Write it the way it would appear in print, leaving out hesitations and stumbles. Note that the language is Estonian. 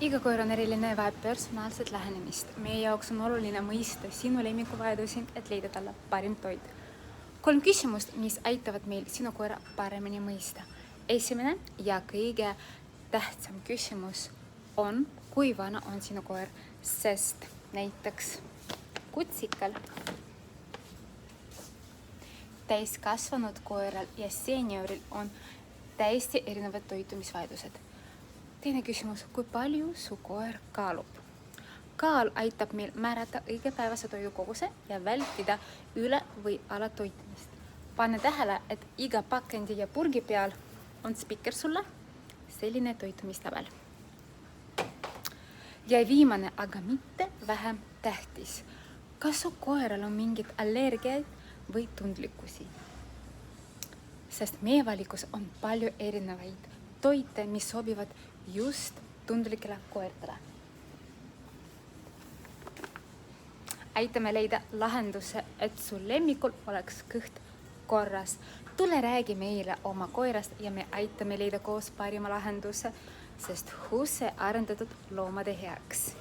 Iga koer on eriline ja vajab personaalset lähenemist. Meie jaoks on oluline mõista sinu lemmikuvajadusi, et leida talle parim toit. 3 küsimust, mis aitavad meil sinu koera paremini mõista. Esimene ja kõige tähtsam küsimus on, kui vana on sinu koer, sest näiteks kutsikal, täiskasvanud koeral ja seenioril on täiesti erinevad toitumisvajadused. Teine küsimus, kui palju su koer kaalub? Kaal aitab meil määrata õigepäevase toidukoguse ja vältida üle- või alatoitumist. Pane tähele, et iga pakendi ja purgi peal on spikker sulle selline toitumistabel. Ja viimane, aga mitte vähem tähtis. Kas su koeral on mingid allergiaid või tundlikkusi? Sest meie valikus on palju erinevaid toite, mis sobivad just tundlikele koertele. Aitame leida lahenduse, et su lemmikul oleks kõht korras. Tule räägi meile oma koerast ja me aitame leida koos parima lahenduse, sest HUSE arendatud loomade heaks.